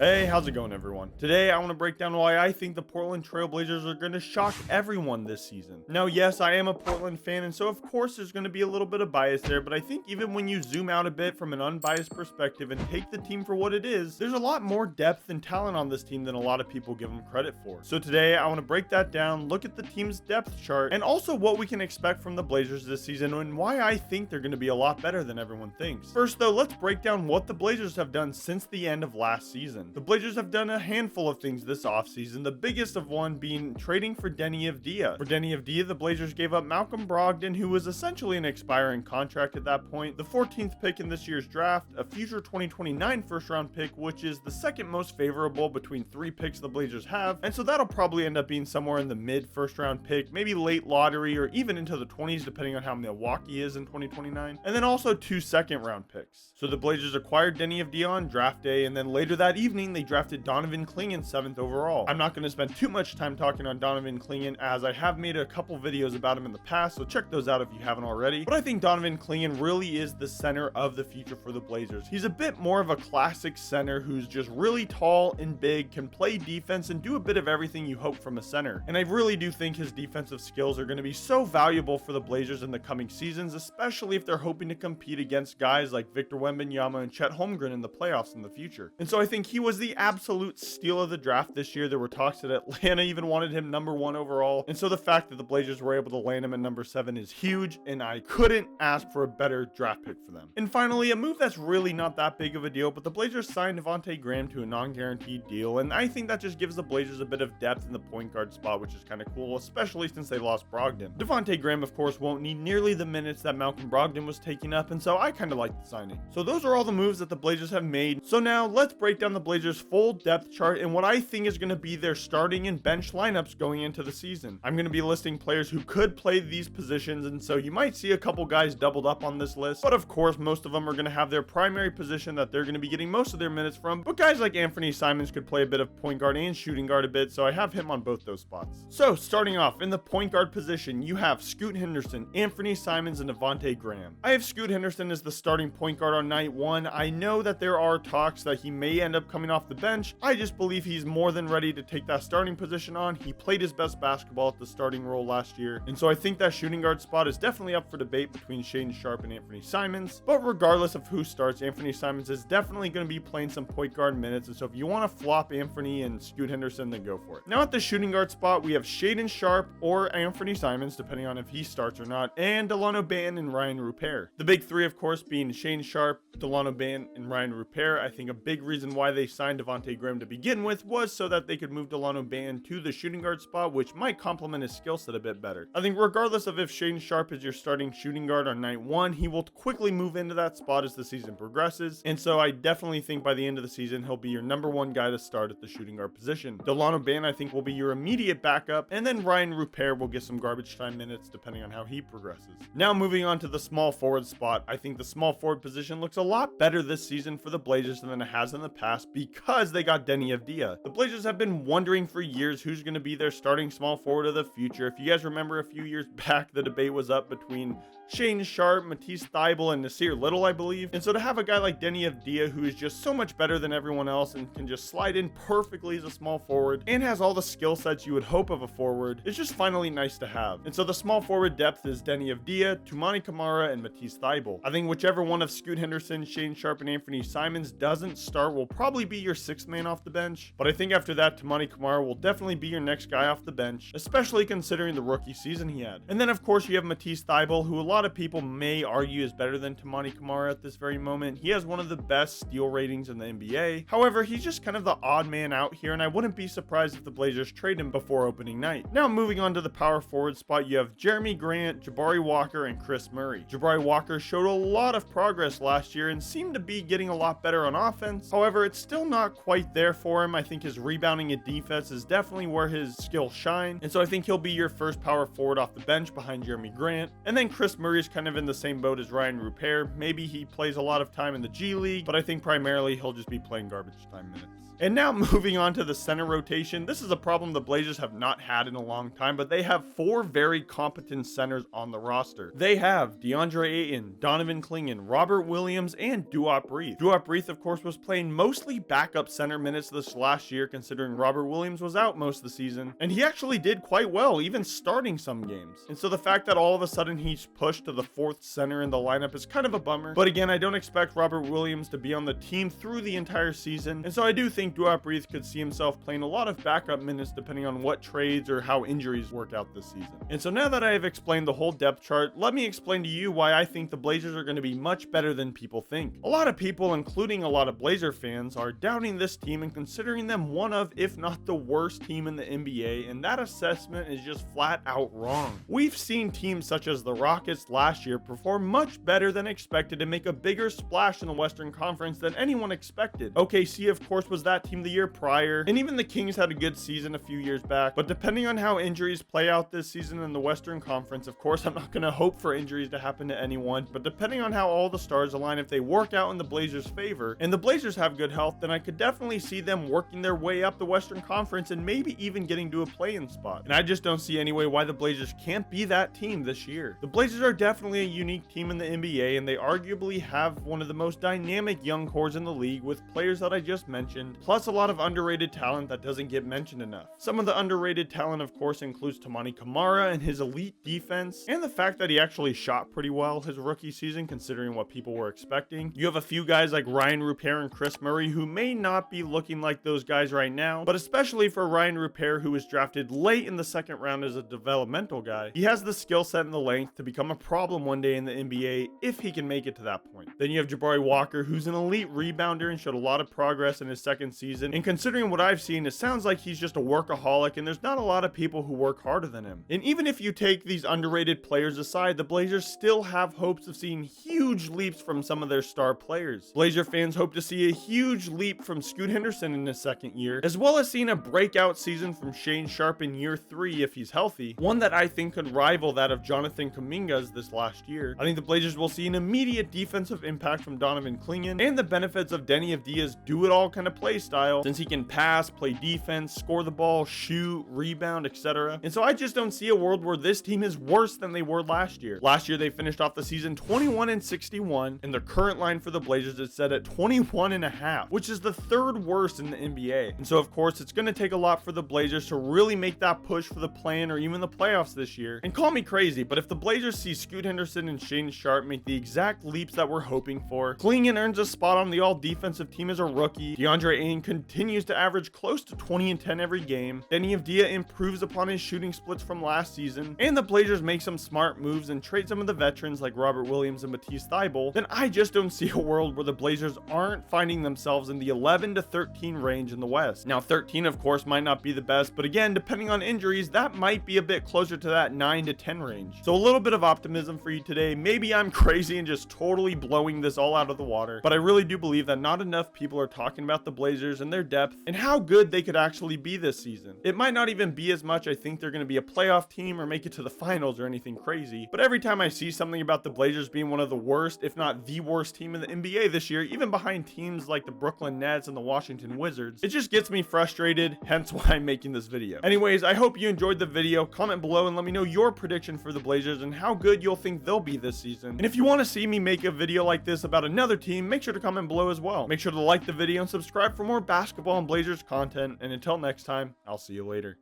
Hey, how's it going, everyone? Today, I want to break down why I think the Portland Trailblazers are going to shock everyone this season. Now, yes, I am a Portland fan, and so of course there's going to be a little bit of bias there, but I think even when you zoom out a bit from an unbiased perspective and take the team for what it is, there's a lot more depth and talent on this team than a lot of people give them credit for. So today, I want to break that down, look at the team's depth chart, and also what we can expect from the Blazers this season and why I think they're going to be a lot better than everyone thinks. First, though, let's break down what the Blazers have done since the end of last season. The Blazers have done a handful of things this offseason, the biggest of one being trading for PNWDev. For PNWDev, the Blazers gave up Malcolm Brogdon, who was essentially an expiring contract at that point, the 14th pick in this year's draft, a future 2029 first-round pick, which is the second most favorable between 3 picks the Blazers have, and so that'll probably end up being somewhere in the mid-first-round pick, maybe late lottery, or even into the 20s, depending on how Milwaukee is in 2029, and then also 2 second-round picks. So the Blazers acquired PNWDev on draft day, and then later that evening, they drafted Donovan Clingan 7th overall. I'm not going to spend too much time talking on Donovan Clingan, as I have made a couple videos about him in the past, so check those out if you haven't already. But I think Donovan Clingan really is the center of the future for the Blazers. He's a bit more of a classic center who's just really tall and big, can play defense and do a bit of everything you hope from a center. And I really do think his defensive skills are going to be so valuable for the Blazers in the coming seasons, especially if they're hoping to compete against guys like Victor Wembanyama and Chet Holmgren in the playoffs in the future. And so I think he was the absolute steal of the draft this year. There were talks that Atlanta even wanted him #1 overall, and so the fact that the Blazers were able to land him at number 7 is huge, and I couldn't ask for a better draft pick for them. And finally, a move that's really not that big of a deal, but the Blazers signed Devontae Graham to a non-guaranteed deal, and I think that just gives the Blazers a bit of depth in the point guard spot, which is kind of cool, especially since they lost Brogdon. Devontae Graham, of course, won't need nearly the minutes that Malcolm Brogdon was taking up, and so I kind of like the signing. So those are all the moves that the Blazers have made. So now let's break down the Blazers' full depth chart and what I think is going to be their starting and bench lineups going into the season. I'm going to be listing players who could play these positions, and so you might see a couple guys doubled up on this list, but of course most of them are going to have their primary position that they're going to be getting most of their minutes from, but guys like Anthony Simons could play a bit of point guard and shooting guard a bit, so I have him on both those spots. So starting off in the point guard position, you have Scoot Henderson, Anthony Simons, and Devontae Graham. I have Scoot Henderson as the starting point guard on night 1. I know that there are talks that he may end up coming off the bench. I just believe he's more than ready to take that starting position on. He played his best basketball at the starting role last year, and so I think that shooting guard spot is definitely up for debate between Shaedon Sharpe and Anthony Simons. But regardless of who starts, Anthony Simons is definitely going to be playing some point guard minutes, and so if you want to flop Anthony and Scoot Henderson, then go for it. Now at the shooting guard spot, we have Shaedon Sharpe or Anthony Simons, depending on if he starts or not, and Delano Banton and Ryan Rupert. The big three, of course, being Shaedon Sharpe, Delano Banton, and Ryan Rupert. I think a big reason why they signed Devontae Graham to begin with was so that they could move Delano Banton to the shooting guard spot, which might complement his skill set a bit better. I think regardless of if Shaedon Sharpe is your starting shooting guard on night 1, he will quickly move into that spot as the season progresses, and so I definitely think by the end of the season he'll be your #1 guy to start at the shooting guard position. Delano Banton I think will be your immediate backup, and then Ryan Rupert will get some garbage time minutes depending on how he progresses. Now moving on to the small forward spot, I think the small forward position looks a lot better this season for the Blazers than it has in the past because they got PNWDev. The Blazers have been wondering for years who's going to be their starting small forward of the future. If you guys remember a few years back, the debate was up between Shaedon Sharpe, Matisse Thybulle, and Nasir Little, I believe. And so to have a guy like PNWDev who is just so much better than everyone else and can just slide in perfectly as a small forward and has all the skill sets you would hope of a forward, is just finally nice to have. And so the small forward depth is PNWDev, Toumani Camara, and Matisse Thybulle. I think whichever one of Scoot Henderson, Shaedon Sharpe, and Anthony Simons doesn't start will probably be your 6th man off the bench, but I think after that, Toumani Camara will definitely be your next guy off the bench, especially considering the rookie season he had. And then of course you have Matisse Thybulle, who a lot of people may argue is better than Toumani Camara at this very moment. He has one of the best steal ratings in the NBA. However, he's just kind of the odd man out here, and I wouldn't be surprised if the Blazers trade him before opening night. Now moving on to the power forward spot, you have Jeremy Grant, Jabari Walker, and Chris Murray. Jabari Walker showed a lot of progress last year and seemed to be getting a lot better on offense. However, it's still not quite there for him. I think his rebounding and defense is definitely where his skills shine, and so I think he'll be your first power forward off the bench behind Jeremy Grant. And then Chris Murray is kind of in the same boat as Ryan Rupert. Maybe he plays a lot of time in the G League, but I think primarily he'll just be playing garbage time minutes. And now moving on to the center rotation, this is a problem the Blazers have not had in a long time, but they have 4 very competent centers on the roster. They have DeAndre Ayton, Donovan Clingan, Robert Williams, and Duop Reath. Duop Reath, of course, was playing mostly backup center minutes this last year, considering Robert Williams was out most of the season, and he actually did quite well, even starting some games. And so the fact that all of a sudden he's pushed to the 4th center in the lineup is kind of a bummer. But again, I don't expect Robert Williams to be on the team through the entire season, and so I do think Duop Reath could see himself playing a lot of backup minutes depending on what trades or how injuries work out this season. And so now that I have explained the whole depth chart, let me explain to you why I think the Blazers are going to be much better than people think. A lot of people, including a lot of Blazer fans, are doubting this team and considering them one of, if not the worst team in the NBA, and that assessment is just flat out wrong. We've seen teams such as the Rockets last year perform much better than expected and make a bigger splash in the Western Conference than anyone expected. OKC, of course, was that team the year prior, and even the Kings had a good season a few years back, but depending on how injuries play out this season in the Western Conference, of course, I'm not going to hope for injuries to happen to anyone, but depending on how all the stars align, if they work out in the Blazers' favor, and the Blazers have good health, then I could definitely see them working their way up the Western Conference and maybe even getting to a play-in spot. And I just don't see any way why the Blazers can't be that team this year. The Blazers are definitely a unique team in the NBA, and they arguably have one of the most dynamic young cores in the league with players that I just mentioned, plus a lot of underrated talent that doesn't get mentioned enough. Some of the underrated talent, of course, includes Toumani Camara and his elite defense, and the fact that he actually shot pretty well his rookie season considering what people were expecting. You have a few guys like Ryan Rupert and Chris Murray who may not be looking like those guys right now, but especially for Ryan Rupert, who was drafted late in the 2nd round as a developmental guy, he has the skill set and the length to become a problem one day in the NBA if he can make it to that point. Then you have Jabari Walker, who's an elite rebounder and showed a lot of progress in his 2nd season, and considering what I've seen, it sounds like he's just a workaholic and there's not a lot of people who work harder than him. And even if you take these underrated players aside, the Blazers still have hopes of seeing huge leaps from some of their star players. Blazer fans hope to see a huge leap from Scoot Henderson in his 2nd year, as well as seeing a breakout season from Shane Sharp in year 3 if he's healthy, one that I think could rival that of Jonathan Kuminga's this last year. I think the Blazers will see an immediate defensive impact from Donovan Clingan and the benefits of Denny Avdia's do-it-all kind of play style, since he can pass, play defense, score the ball, shoot, rebound, etc. And so I just don't see a world where this team is worse than they were last year. Last year they finished off the season 21-61, and their current line for the Blazers is set at 21.5, which is the 3rd worst in the NBA. And so of course it's going to take a lot for the Blazers to really make that push for the play-in or even the playoffs this year. And call me crazy, but if the Blazers see Scoot Henderson and Shane Sharp make the exact leaps that we're hoping for, Clingan earns a spot on the all-defensive team as a rookie, DeAndre Ayton continues to average close to 20 and 10 every game, Denny Avdia improves upon his shooting splits from last season, and the Blazers make some smart moves and trade some of the veterans like Robert Williams and Matisse Thybulle, then I just don't see a world where the Blazers aren't finding themselves in the 11 to 13 range in the West. Now 13 of course might not be the best, but again, depending on injuries, that might be a bit closer to that 9 to 10 range. So a little bit of optimism for you today. Maybe I'm crazy and just totally blowing this all out of the water, but I really do believe that not enough people are talking about the Blazers and their depth and how good they could actually be this season. It might not even be as much I think they're going to be a playoff team or make it to the finals or anything crazy, but every time I see something about the Blazers being one of the worst, if not the worst team in the NBA this year, even behind teams like the Brooklyn Nets and the Washington Wizards, it just gets me frustrated, hence why I'm making this video. Anyways, I hope you enjoyed the video. Comment below and let me know your prediction for the Blazers and how good you'll think they'll be this season. And if you want to see me make a video like this about another team, make sure to comment below as well. Make sure to like the video and subscribe for more basketball and Blazers content, and until next time, I'll see you later.